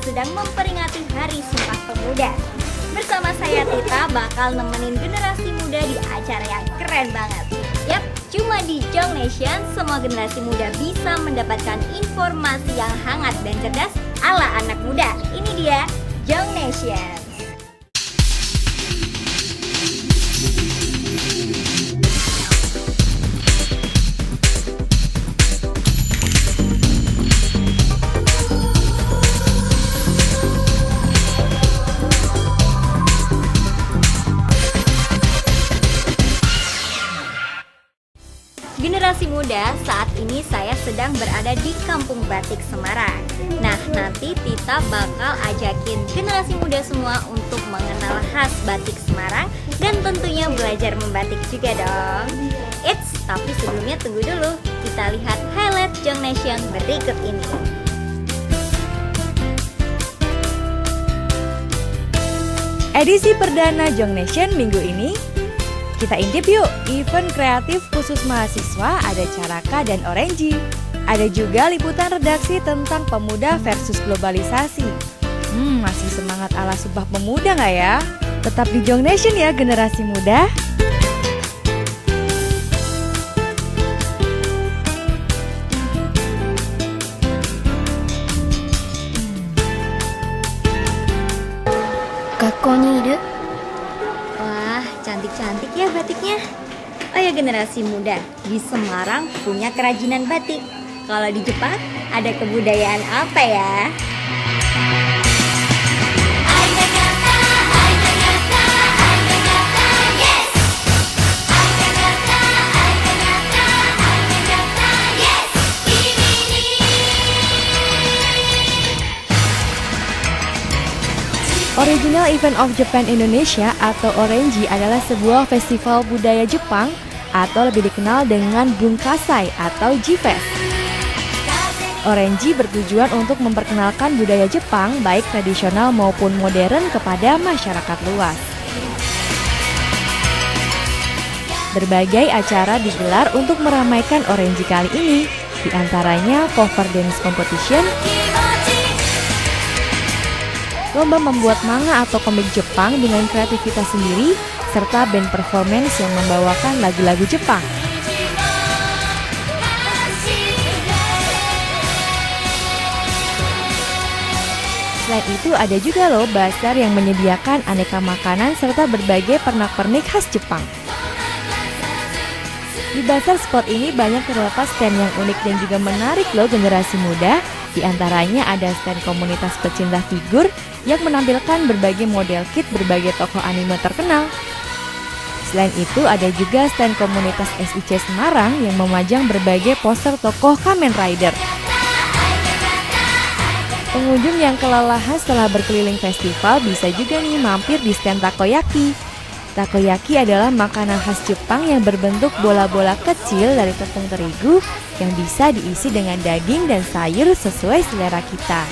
sedang memperingati Hari Sumpah Pemuda. Bersama saya Tita bakal nemenin generasi muda di acara yang keren banget. Yap, cuma di Jong Nation semua generasi muda bisa mendapatkan informasi yang hangat dan cerdas ala anak muda. Ini dia Jong Nation. Generasi muda, saat ini saya sedang berada di Kampung Batik Semarang. Nah, nanti Tita bakal ajakin generasi muda semua untuk mengenal khas batik Semarang dan tentunya belajar membatik juga dong. Eits, tapi sebelumnya tunggu dulu. Kita lihat highlight Jong Nation berikut ini. Edisi perdana Jong Nation minggu ini, kita intip yuk, event kreatif khusus mahasiswa ada Caraka dan Orange. Ada juga liputan redaksi tentang pemuda versus globalisasi. Masih semangat ala Sumpah Pemuda nggak ya? Tetap di Jong Nation ya generasi muda. Wah, cantik-cantik ya batiknya. Oh ya generasi muda, di Semarang punya kerajinan batik. Kalau di Jepang ada kebudayaan apa ya? Original Event of Japan Indonesia atau Orange adalah sebuah festival budaya Jepang atau lebih dikenal dengan Bunkassai atau J-Fest. Orange bertujuan untuk memperkenalkan budaya Jepang baik tradisional maupun modern kepada masyarakat luas. Berbagai acara digelar untuk meramaikan Orange kali ini, di antaranya cover dance competition, lomba membuat manga atau komik Jepang dengan kreativitas sendiri, serta band performance yang membawakan lagu-lagu Jepang. Selain itu ada juga loh bazar yang menyediakan aneka makanan serta berbagai pernak-pernik khas Jepang. Di bazar spot ini banyak terdapat stand yang unik dan juga menarik loh generasi muda. Di antaranya ada stand komunitas pecinta figur yang menampilkan berbagai model kit berbagai tokoh anime terkenal. Selain itu ada juga stand komunitas SIC Semarang yang memajang berbagai poster tokoh Kamen Rider. Pengunjung yang kelelahan setelah berkeliling festival bisa juga nih mampir di stand takoyaki. Takoyaki adalah makanan khas Jepang yang berbentuk bola-bola kecil dari tepung terigu yang bisa diisi dengan daging dan sayur sesuai selera kita.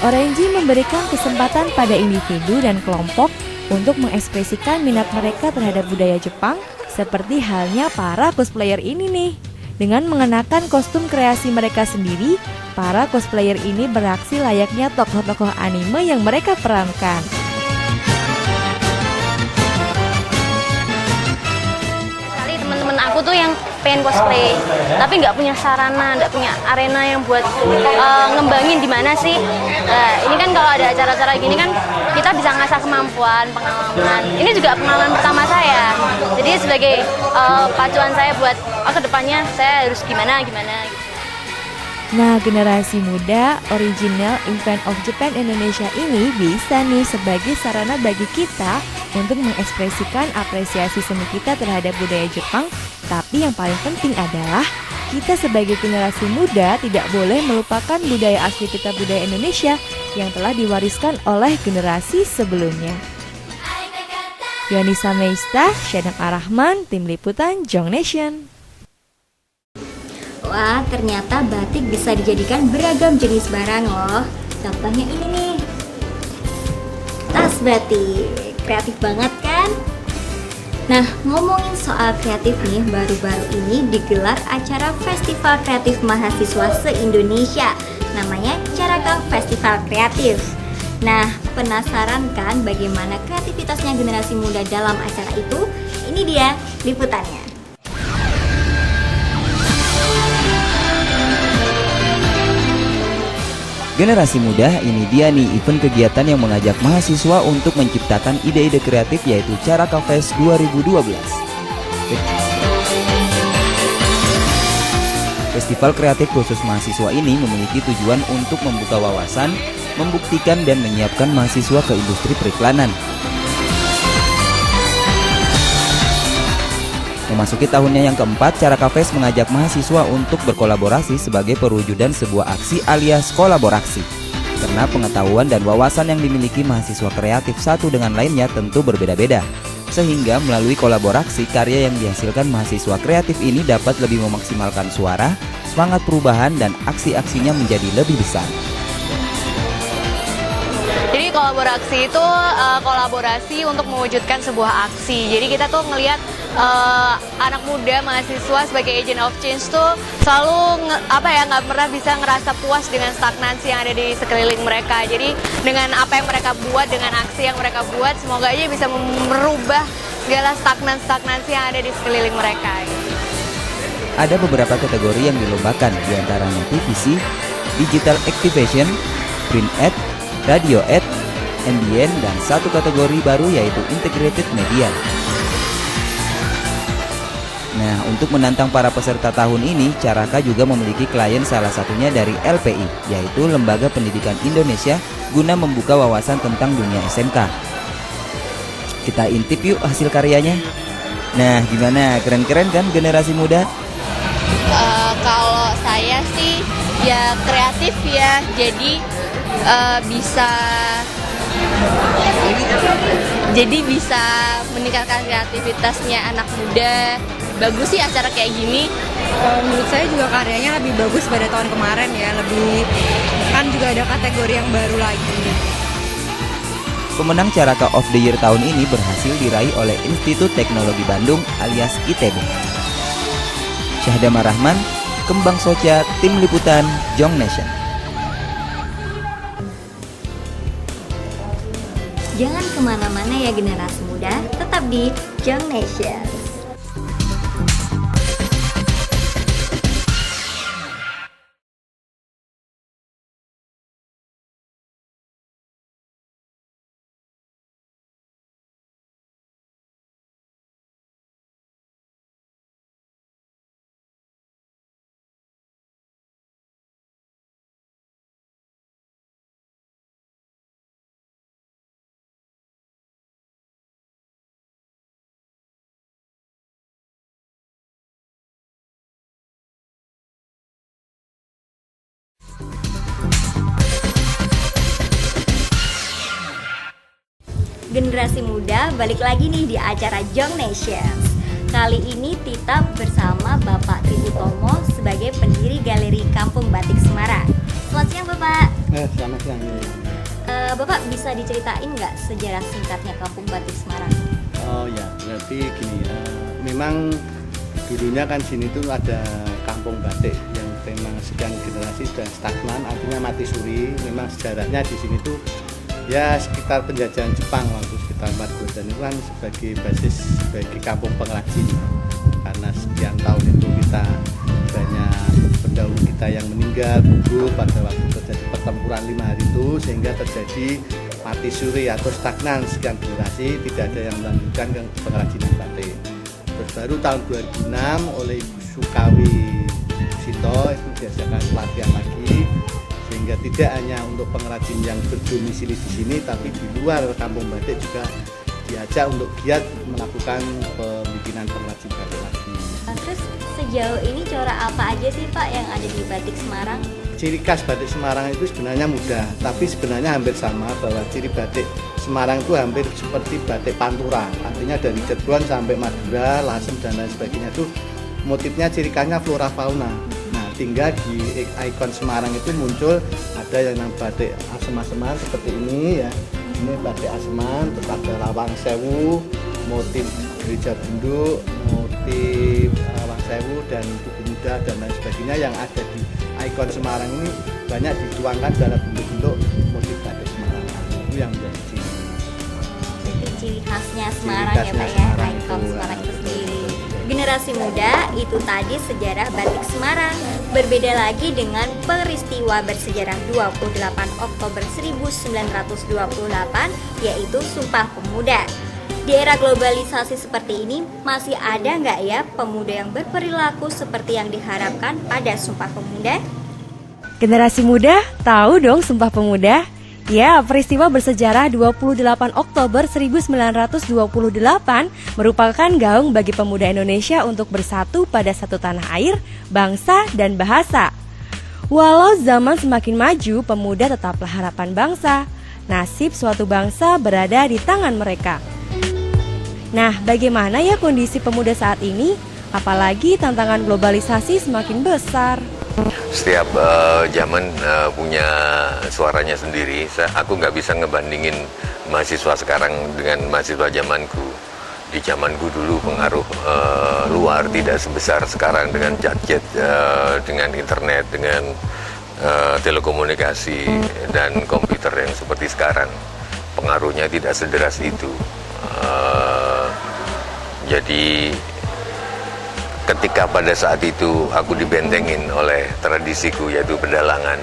Orange memberikan kesempatan pada individu dan kelompok untuk mengekspresikan minat mereka terhadap budaya Jepang seperti halnya para cosplayer ini nih. Dengan mengenakan kostum kreasi mereka sendiri, para cosplayer ini beraksi layaknya tokoh-tokoh anime yang mereka perankan. Aku tuh yang pengen cosplay, tapi nggak punya sarana, nggak punya arena yang buat ngembangin di mana sih. Nah, ini kan kalau ada acara-acara gini kan kita bisa ngasah kemampuan, pengalaman. Ini juga pengalaman pertama saya. Jadi sebagai pacuan saya buat kedepannya saya harus gimana gitu. Nah, generasi muda, Original Event of Japan Indonesia ini bisa nih sebagai sarana bagi kita untuk mengekspresikan apresiasi seni kita terhadap budaya Jepang. Tapi yang paling penting adalah kita sebagai generasi muda tidak boleh melupakan budaya asli kita, budaya Indonesia yang telah diwariskan oleh generasi sebelumnya. Yonisa Meista, Syedam Arahman, Tim Liputan Jong Nation. Wah, ternyata batik bisa dijadikan beragam jenis barang loh. Contohnya ini nih, tas batik. Kreatif banget kan? Nah, ngomongin soal kreatif nih, baru-baru ini digelar acara Festival Kreatif Mahasiswa se-Indonesia. namanya Caraka Festival Kreatif. Nah, penasaran kan bagaimana kreativitasnya generasi muda dalam acara itu? Ini dia liputannya. Generasi muda, ini dia nih event kegiatan yang mengajak mahasiswa untuk menciptakan ide-ide kreatif, yaitu Caraka Fest 2012. Festival kreatif khusus mahasiswa ini memiliki tujuan untuk membuka wawasan, membuktikan dan menyiapkan mahasiswa ke industri periklanan. Memasuki tahunnya yang keempat, Caraka Fest mengajak mahasiswa untuk berkolaborasi sebagai perwujudan sebuah aksi alias kolaborasi. Karena pengetahuan dan wawasan yang dimiliki mahasiswa kreatif satu dengan lainnya tentu berbeda-beda. Sehingga melalui kolaborasi, karya yang dihasilkan mahasiswa kreatif ini dapat lebih memaksimalkan suara, semangat perubahan, dan aksi-aksinya menjadi lebih besar. Jadi kolaborasi itu kolaborasi untuk mewujudkan sebuah aksi. Jadi kita tuh ngelihat anak muda mahasiswa sebagai agent of change tuh selalu nggak pernah bisa ngerasa puas dengan stagnansi yang ada di sekeliling mereka. Jadi dengan apa yang mereka buat, dengan aksi yang mereka buat, semoga aja bisa merubah segala stagnansi yang ada di sekeliling mereka. Ada beberapa kategori yang dilombakan, diantaranya TVC, Digital Activation, Print Ad, Radio Ad, Ambient, dan satu kategori baru yaitu Integrated Media. Nah, untuk menantang para peserta tahun ini, Caraka juga memiliki klien salah satunya dari LPI, yaitu Lembaga Pendidikan Indonesia, guna membuka wawasan tentang dunia SMK. Kita intip yuk hasil karyanya. Nah, gimana? Keren-keren kan generasi muda? Kalau saya sih ya kreatif ya, jadi bisa meningkatkan kreativitasnya anak muda. Bagus sih acara kayak gini. Menurut saya juga karyanya lebih bagus pada tahun kemarin ya, kan juga ada kategori yang baru lagi. Pemenang Caraka of the Year tahun ini berhasil diraih oleh Institut Teknologi Bandung alias ITB. Syahdamah Rahman, Kembang Soca, Tim Liputan, Jong Nation. Jangan kemana-mana ya generasi muda, tetap di Jong Nation. Generasi muda balik lagi nih di acara Jong Nations. Kali ini Tita bersama Bapak Tributomo sebagai pendiri Galeri Kampung Batik Semarang. Selamat siang Bapak. Selamat siang. Bapak bisa diceritain nggak sejarah singkatnya Kampung Batik Semarang? Oh ya, berarti gini, memang dulunya kan sini tuh ada kampung batik yang memang sekian generasi sudah stagnan, artinya mati suri. Memang sejarahnya di sini tuh ya sekitar penjajahan Jepang waktu sekitar 14 dan itu kan sebagai basis bagi kampung pengrajin, karena sekian tahun itu kita banyak pendahulu kita yang meninggal gugur pada waktu terjadi pertempuran 5 hari itu, sehingga terjadi mati suri atau stagnan sekian generasi, tidak ada yang melanjutkan ke pengrajinan batik. Terus baru tahun 2006 oleh Ibu Sukawi Sito itu diadakan pelatihan lagi, sehingga tidak hanya untuk pengrajin yang berdomisili di sini, tapi di luar kampung batik juga diajak untuk giat melakukan pembikinan pengrajin batik lagi. Terus sejauh ini corak apa aja sih Pak yang ada di batik Semarang? Ciri khas batik Semarang itu sebenarnya mudah, tapi sebenarnya hampir sama, bahwa ciri batik Semarang itu hampir seperti batik Pantura, artinya dari Cirebon sampai Madura, Lasem dan lain sebagainya itu motifnya ciri khasnya flora fauna. Nah, tinggal di ikon Semarang itu muncul ada yang batik asem-aseman seperti ini ya. Ini batik aseman, terus ada lawang sewu, motif gereja bunduk, motif lawang sewu dan tugu muda dan lain sebagainya yang ada di ikon Semarang ini banyak dituangkan dalam bentuk-bentuk motif batik Semarang. Itu yang menjadi Ciri khasnya Semarang Ciri ya Pak khasnya ya, Semarang ikon itu, Semarang itu sendiri. Generasi muda itu tadi sejarah batik Semarang. Berbeda lagi dengan peristiwa bersejarah 28 Oktober 1928 yaitu Sumpah Pemuda. Di era globalisasi seperti ini masih ada nggak ya pemuda yang berperilaku seperti yang diharapkan pada Sumpah Pemuda? Generasi muda tahu dong Sumpah Pemuda? Ya, peristiwa bersejarah 28 Oktober 1928 merupakan gaung bagi pemuda Indonesia untuk bersatu pada satu tanah air, bangsa, dan bahasa. Walau zaman semakin maju, pemuda tetaplah harapan bangsa. Nasib suatu bangsa berada di tangan mereka. Nah, bagaimana ya kondisi pemuda saat ini? Apalagi tantangan globalisasi semakin besar. Setiap zaman punya suaranya sendiri. Aku nggak bisa ngebandingin mahasiswa sekarang dengan mahasiswa zamanku. Di zamanku dulu pengaruh luar tidak sebesar sekarang dengan gadget, dengan internet, dengan telekomunikasi dan komputer yang seperti sekarang. Pengaruhnya tidak sederas itu. Jadi ketika pada saat itu aku dibentengin oleh tradisiku yaitu pedalangan,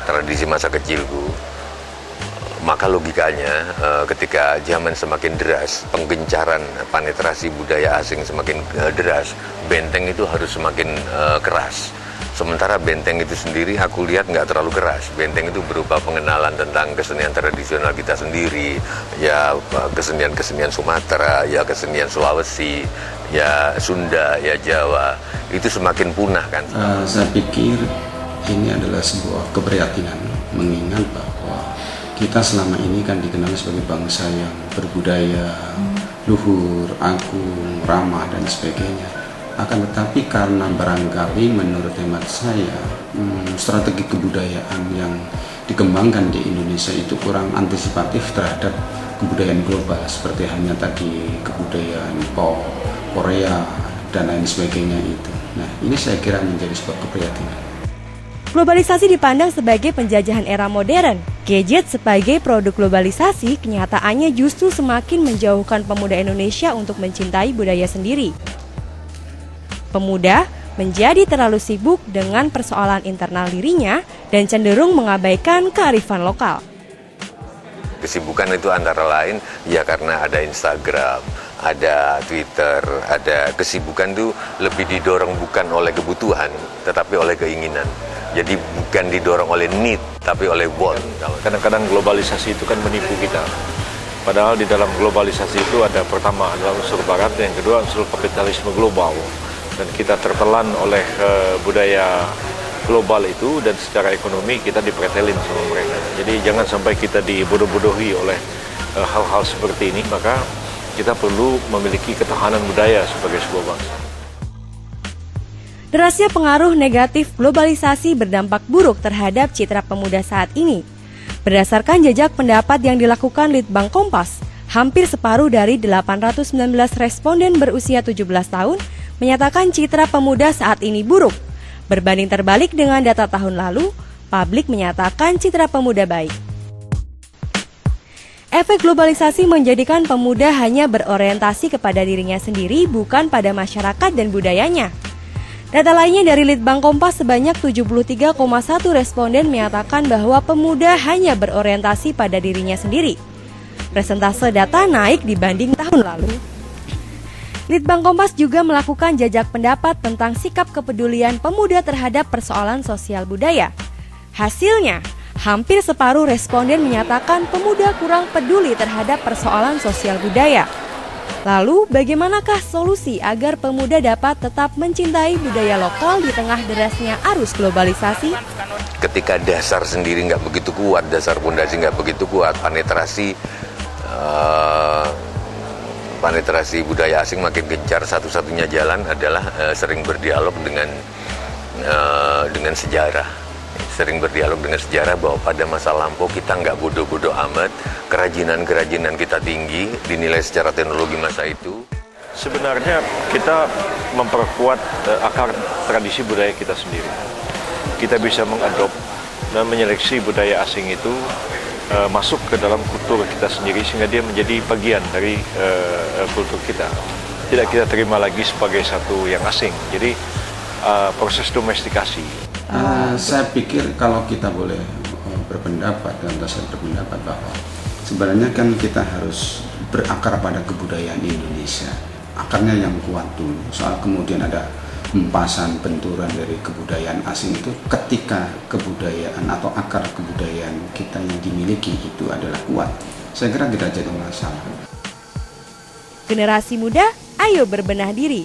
tradisi masa kecilku, maka logikanya ketika zaman semakin deras, penggencaran penetrasi budaya asing semakin deras, benteng itu harus semakin keras. Sementara benteng itu sendiri aku lihat nggak terlalu keras. Benteng itu berupa pengenalan tentang kesenian tradisional kita sendiri, ya kesenian Sumatera, ya kesenian Sulawesi, ya Sunda, ya Jawa. Itu semakin punah kan. Saya pikir ini adalah sebuah keprihatinan mengingat bahwa kita selama ini kan dikenal sebagai bangsa yang berbudaya, luhur, agung, ramah dan sebagainya. Akan tetapi karena barangkali menurut hemat saya strategi kebudayaan yang dikembangkan di Indonesia itu kurang antisipatif terhadap kebudayaan global seperti halnya tadi kebudayaan pop, Korea dan lain sebagainya itu. Nah, ini saya kira menjadi sebuah keprihatinan. Globalisasi dipandang sebagai penjajahan era modern. Gadget sebagai produk globalisasi kenyataannya justru semakin menjauhkan pemuda Indonesia untuk mencintai budaya sendiri. Pemuda menjadi terlalu sibuk dengan persoalan internal dirinya dan cenderung mengabaikan kearifan lokal. Kesibukan itu antara lain ya karena ada Instagram, ada Twitter, ada kesibukan itu lebih didorong bukan oleh kebutuhan tetapi oleh keinginan. Jadi bukan didorong oleh need tapi oleh want. Kadang-kadang globalisasi itu kan menipu kita. Padahal di dalam globalisasi itu ada pertama adalah unsur barat, yang kedua unsur kapitalisme global. Dan kita tertelan oleh budaya global itu dan secara ekonomi kita dipretelin sama mereka. Jadi jangan sampai kita dibodoh-bodohi oleh hal-hal seperti ini, maka kita perlu memiliki ketahanan budaya sebagai sebuah bangsa. Derasnya pengaruh negatif globalisasi berdampak buruk terhadap citra pemuda saat ini. Berdasarkan jejak pendapat yang dilakukan Litbang Kompas, hampir separuh dari 819 responden berusia 17 tahun menyatakan citra pemuda saat ini buruk. Berbanding terbalik dengan data tahun lalu, publik menyatakan citra pemuda baik. Efek globalisasi menjadikan pemuda hanya berorientasi kepada dirinya sendiri, bukan pada masyarakat dan budayanya. Data lainnya dari Litbang Kompas, sebanyak 73,1 responden menyatakan bahwa pemuda hanya berorientasi pada dirinya sendiri. Persentase data naik dibanding tahun lalu. Litbang Kompas juga melakukan jajak pendapat tentang sikap kepedulian pemuda terhadap persoalan sosial budaya. Hasilnya, hampir separuh responden menyatakan pemuda kurang peduli terhadap persoalan sosial budaya. Lalu, bagaimanakah solusi agar pemuda dapat tetap mencintai budaya lokal di tengah derasnya arus globalisasi? Ketika dasar sendiri nggak begitu kuat, dasar pondasi nggak begitu kuat, penetrasi budaya asing makin gencar. Satu-satunya jalan adalah sering berdialog dengan sejarah. Sering berdialog dengan sejarah bahwa pada masa lampau kita nggak bodoh-bodoh amat, kerajinan-kerajinan kita tinggi, dinilai secara teknologi masa itu. Sebenarnya kita memperkuat akar tradisi budaya kita sendiri. Kita bisa mengadop dan menyeleksi budaya asing itu masuk ke dalam kultur kita sendiri sehingga dia menjadi bagian dari kultur kita. Tidak kita terima lagi sebagai satu yang asing. Jadi proses domestikasi. Saya pikir kalau kita boleh berpendapat, dan saya berpendapat bahwa sebenarnya kan kita harus berakar pada kebudayaan Indonesia. Akarnya yang kuat dulu. Soal kemudian ada hempasan, benturan dari kebudayaan asing itu ketika kebudayaan atau akar kebudayaan kita yang dimiliki itu adalah kuat. Saya kira tidak jadi masalah. Generasi muda, ayo berbenah diri.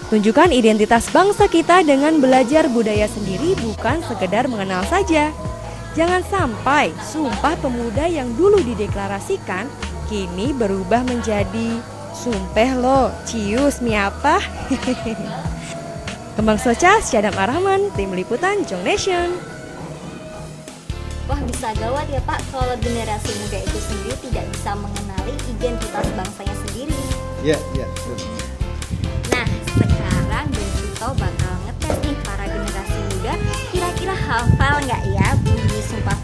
Tunjukkan identitas bangsa kita dengan belajar budaya sendiri, bukan sekedar mengenal saja. Jangan sampai Sumpah Pemuda yang dulu dideklarasikan kini berubah menjadi Sumpeh lo, cius miapa. Kembang Soca, Syadam Arahman, Tim Liputan, Jong Nation. Wah, bisa gawat ya Pak kalau generasi muda itu sendiri tidak bisa mengenali identitas bangsanya sendiri. Ya. Nah, sekarang Bensito bakal ngetes nih para generasi muda, kira-kira hafal nggak ya bunyi Sumpah